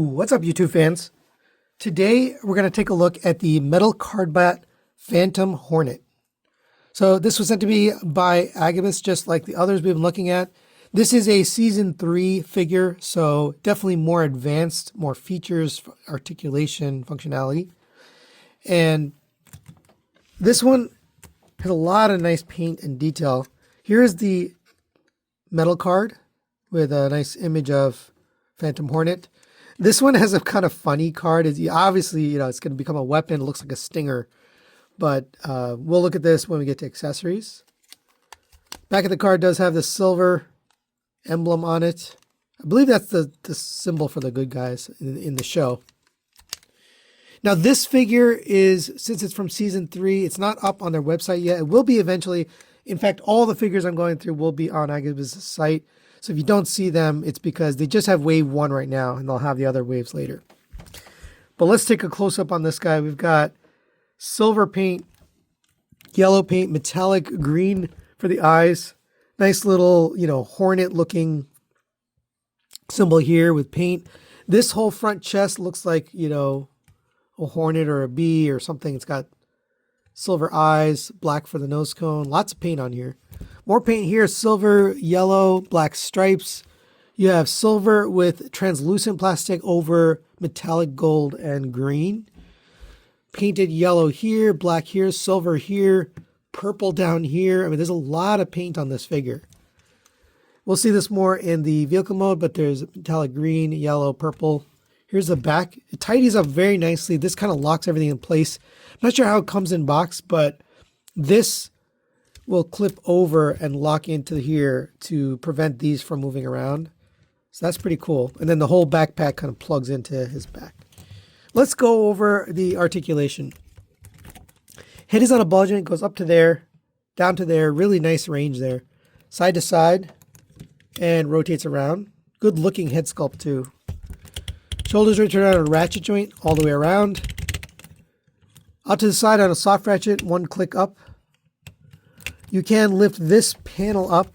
What's up, YouTube fans? Today we're going to take a look at the Metal Cardbot Phantom Hornet. So this was sent to me by Agabyss, just like the others we've been looking at. This is a Season 3 figure, so definitely more advanced, more features, articulation, functionality. And this one has a lot of nice paint and detail. Here's the metal card with a nice image of Phantom Hornet. This one has a kind of funny card. Obviously, it's going to become a weapon. It looks like a stinger. But we'll look at this when we get to accessories. Back of the card does have the silver emblem on it. I believe that's the symbol for the good guys in the show. Now this figure is, since it's from Season 3, it's not up on their website yet. It will be eventually. In fact, all the figures I'm going through will be on Agabyss' site. So if you don't see them, it's because they just have wave 1 right now, and they'll have the other waves later. But let's take a close-up on this guy. We've got silver paint, yellow paint, metallic green for the eyes. Nice little, hornet-looking symbol here with paint. This whole front chest looks like, a hornet or a bee or something. It's got silver eyes, black for the nose cone. Lots of paint on here. More paint here, silver, yellow, black stripes. You have silver with translucent plastic over metallic gold and green. Painted yellow here, black here, silver here, purple down here. I mean, there's a lot of paint on this figure. We'll see this more in the vehicle mode, but there's metallic green, yellow, purple. Here's the back. It tidies up very nicely. This kind of locks everything in place. I'm not sure how it comes in box, but this will clip over and lock into here to prevent these from moving around. So that's pretty cool. And then the whole backpack kind of plugs into his back. Let's go over the articulation. Head is on a ball joint, goes up to there, down to there. Really nice range there. Side to side and rotates around. Good looking head sculpt too. Shoulders rotate around on a ratchet joint all the way around. Out to the side on a soft ratchet, one click up. You can lift this panel up,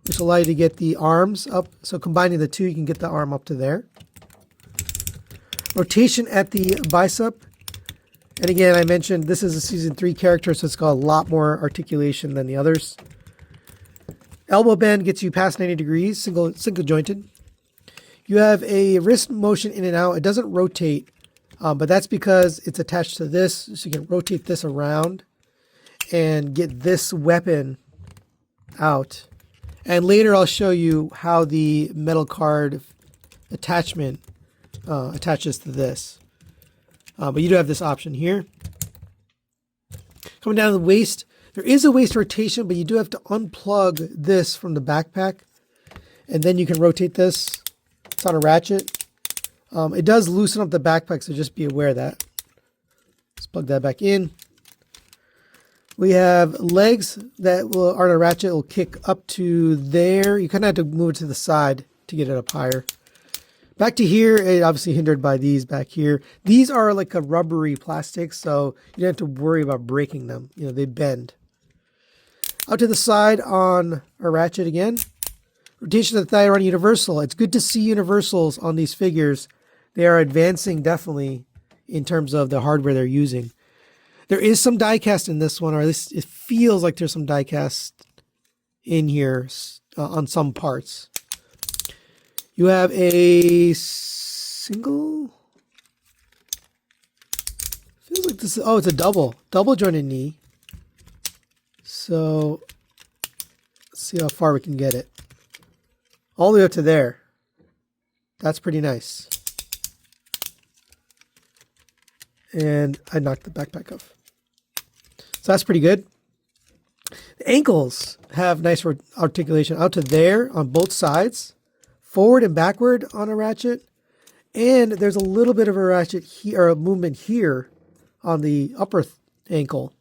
which will allow you to get the arms up. So combining the two, you can get the arm up to there. Rotation at the bicep. And again, I mentioned this is a Season 3 character, so it's got a lot more articulation than the others. Elbow bend gets you past 90 degrees, single jointed. You have a wrist motion in and out. It doesn't rotate, but that's because it's attached to this, so you can rotate this around and get this weapon out. And later I'll show you how the metal card attachment attaches to this. But you do have this option here. Coming down to the waist, there is a waist rotation, but you do have to unplug this from the backpack. And then you can rotate this. It's on a ratchet. It does loosen up the backpack, so just be aware of that. Let's plug that back in. We have legs that are on a ratchet. Will kick up to there. You kind of have to move it to the side to get it up higher. Back to here, it obviously hindered by these back here. These are like a rubbery plastic, so you don't have to worry about breaking them. They bend. Out to the side on a ratchet again. Rotation of the thigh around universal. It's good to see universals on these figures. They are advancing definitely in terms of the hardware they're using. There is some die cast in this one, or at least it feels like there's some die cast in here on some parts. You have a single, feels like this, it's a double jointed knee. So let's see how far we can get it. All the way up to there. That's pretty nice. And I knocked the backpack off. So that's pretty good. The ankles have nice articulation out to there on both sides. Forward and backward on a ratchet. And there's a little bit of a ratchet here, or a movement here on the upper ankle.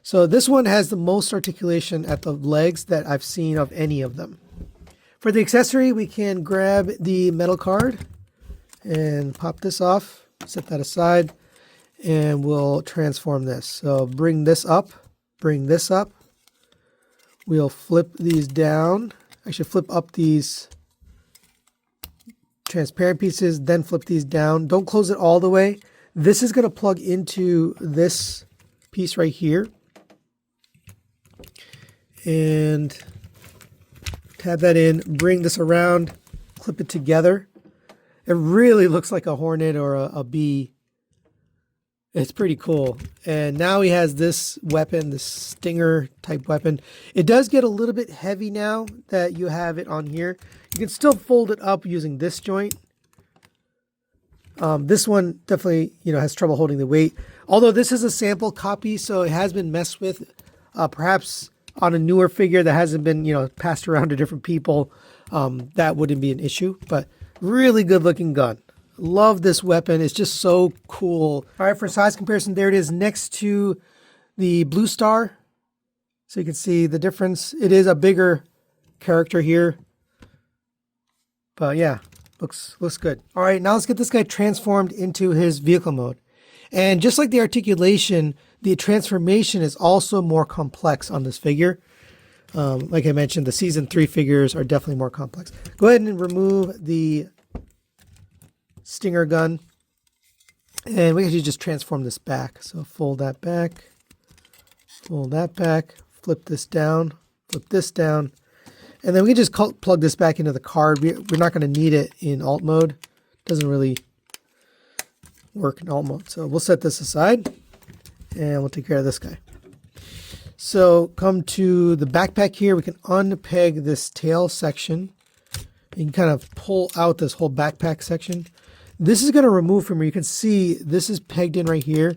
So this one has the most articulation at the legs that I've seen of any of them. For the accessory, we can grab the metal card and pop this off, set that aside, and we'll transform this. So bring this up. We'll flip these down. I should flip up these transparent pieces, then flip these down. Don't close it all the way. This is going to plug into this piece right here. And tab that in, bring this around, clip it together. It really looks like a Hornet or a bee. It's pretty cool. And now he has this weapon, this stinger type weapon. It does get a little bit heavy now that you have it on here. You can still fold it up using this joint. This one definitely, has trouble holding the weight. Although this is a sample copy, so it has been messed with. Perhaps on a newer figure that hasn't been, passed around to different people, that wouldn't be an issue. But really good looking gun. Love this weapon. It's just so cool. All right, for size comparison, there it is next to the Blue Star. So you can see the difference. It is a bigger character here. But yeah, looks good. All right, now let's get this guy transformed into his vehicle mode. And just like the articulation, the transformation is also more complex on this figure. Like I mentioned, the Season 3 figures are definitely more complex. Go ahead and remove the stinger gun. And we can just transform this back. So fold that back, flip this down, flip this down. And then we can just plug this back into the card. We're not going to need it in alt mode. It doesn't really work in alt mode. So we'll set this aside and we'll take care of this guy. So come to the backpack here. We can unpeg this tail section. You can kind of pull out this whole backpack section. This is going to remove from here. You can see this is pegged in right here.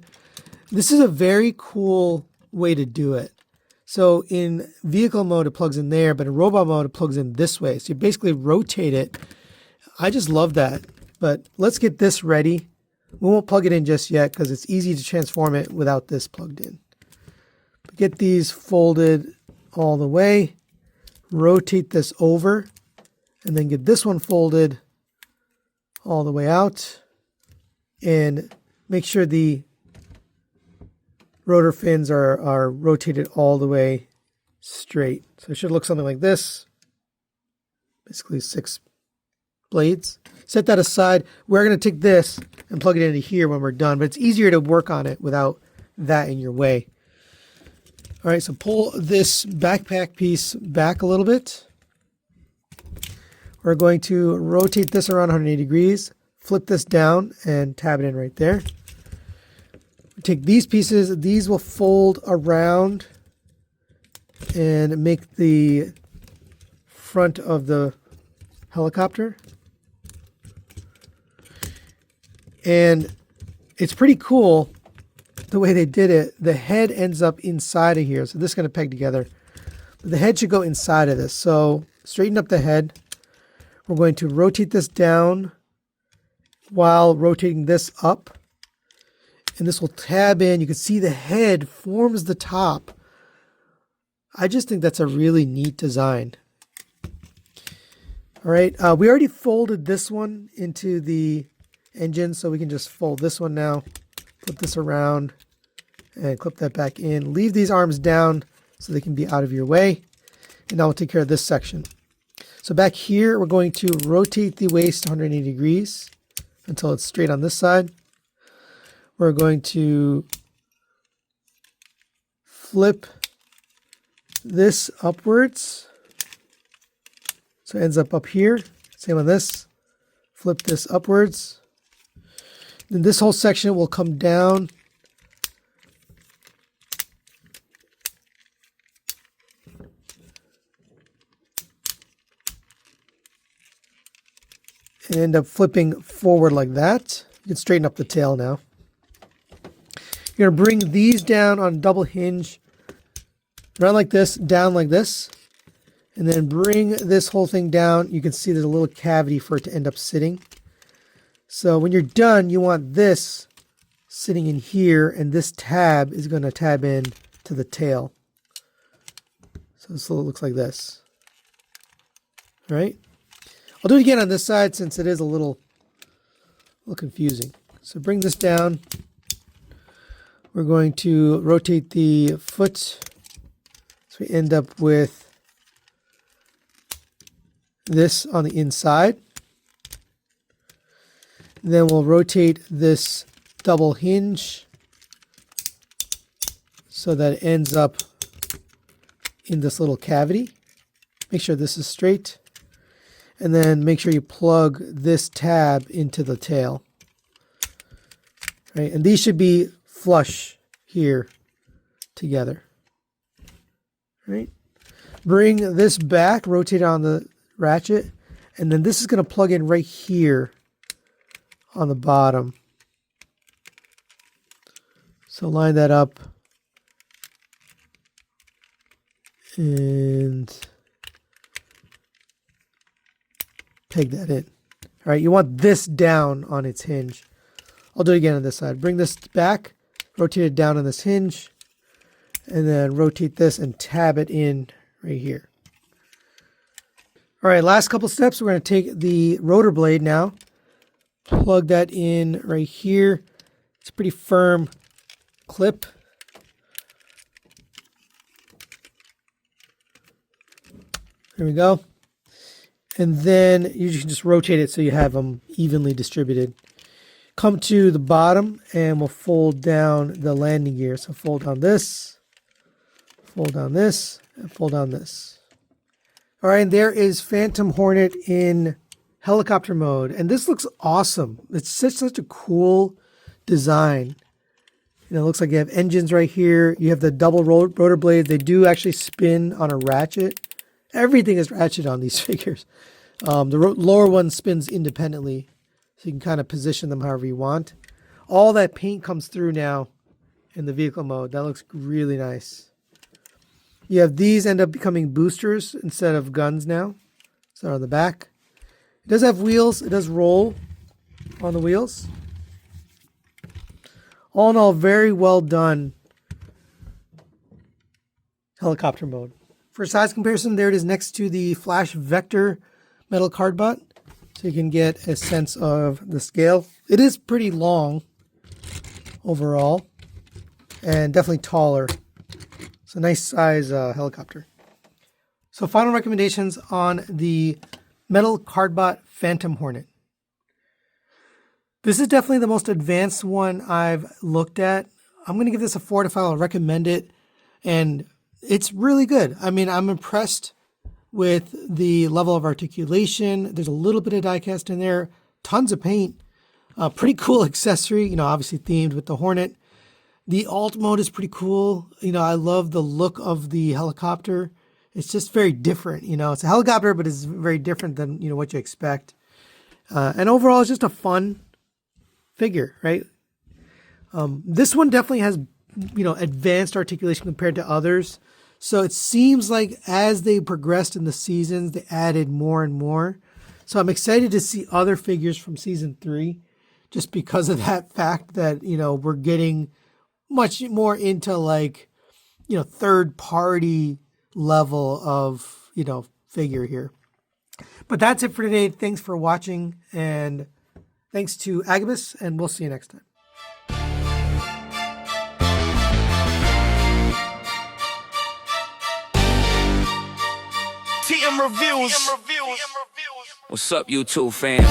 This is a very cool way to do it. So in vehicle mode, it plugs in there, but in robot mode, it plugs in this way. So you basically rotate it. I just love that. But let's get this ready. We won't plug it in just yet because it's easy to transform it without this plugged in. Get these folded all the way. Rotate this over. And then get this one folded all the way out. And make sure the rotor fins are rotated all the way straight. So it should look something like this. Basically 6 blades. Set that aside. We're going to take this and plug it into here when we're done, but it's easier to work on it without that in your way. All right, so pull this backpack piece back a little bit. We're going to rotate this around 180 degrees, flip this down and tab it in right there. Take these pieces, these will fold around and make the front of the helicopter. And it's pretty cool the way they did it. The head ends up inside of here. So this is going to peg together. But the head should go inside of this. So straighten up the head. We're going to rotate this down while rotating this up. And this will tab in. You can see the head forms the top. I just think that's a really neat design. All right, we already folded this one into the engine, so we can just fold this one now, flip this around, and clip that back in. Leave these arms down so they can be out of your way. And now we'll take care of this section. So back here, we're going to rotate the waist 180 degrees until it's straight on this side. We're going to flip this upwards. So it ends up here. Same on this. Flip this upwards. Then this whole section will come down. And end up flipping forward like that. You can straighten up the tail now. You're going to bring these down on a double hinge. Around like this, down like this. And then bring this whole thing down. You can see there's a little cavity for it to end up sitting. So when you're done, you want this sitting in here, and this tab is going to tab in to the tail. So this looks like this. All right. I'll do it again on this side since it is a little confusing. So bring this down. We're going to rotate the foot. So we end up with this on the inside. Then we'll rotate this double hinge so that it ends up in this little cavity. Make sure this is straight. And then make sure you plug this tab into the tail. Right? And these should be flush here together. Right? Bring this back, rotate it on the ratchet, and then this is going to plug in right here on the bottom. So line that up and peg that in. All right, you want this down on its hinge. I'll do it again on this side. Bring this back, rotate it down on this hinge, and then rotate this and tab it in right here. All right, last couple steps. We're going to take the rotor blade now, plug that in right here. It's a pretty firm clip. There we go. And then you can just rotate it so you have them evenly distributed. Come to the bottom and we'll fold down the landing gear. So fold down this, and fold down this. All right, and there is Phantom Hornet in helicopter mode. And this looks awesome. It's such a cool design. You know, it looks like you have engines right here. You have the double rotor blades. They do actually spin on a ratchet. Everything is ratchet on these figures. The lower one spins independently, so you can kind of position them however you want. All that paint comes through now in the vehicle mode. That looks really nice. You have these end up becoming boosters instead of guns now. So on the back. It does have wheels. It does roll on the wheels. All in all, very well done helicopter mode. For size comparison, there it is next to the Flash Vector Metal Cardbot, so you can get a sense of the scale. It is pretty long overall, and definitely taller. It's a nice size helicopter. So final recommendations on the Metal Cardbot Phantom Hornet. This is definitely the most advanced one I've looked at. I'm going to give this a 4 out of 5. I'll recommend it, and it's really good. I mean, I'm impressed with the level of articulation. There's a little bit of diecast in there, tons of paint, pretty cool accessory, you know, obviously themed with the Hornet. The alt mode is pretty cool. You know, I love the look of the helicopter. It's just very different. You know, it's a helicopter, but it's very different than, you know, what you expect. And overall, it's just a fun figure, right? This one definitely has, you know, advanced articulation compared to others. So it seems like as they progressed in the seasons, they added more and more. So I'm excited to see other figures from season 3, just because of that fact that, you know, we're getting much more into, like, you know, third party level of, you know, figure here. But that's it for today. Thanks for watching, and thanks to Agabyss, and we'll see you next time. TM Reviews. What's up, YouTube fans?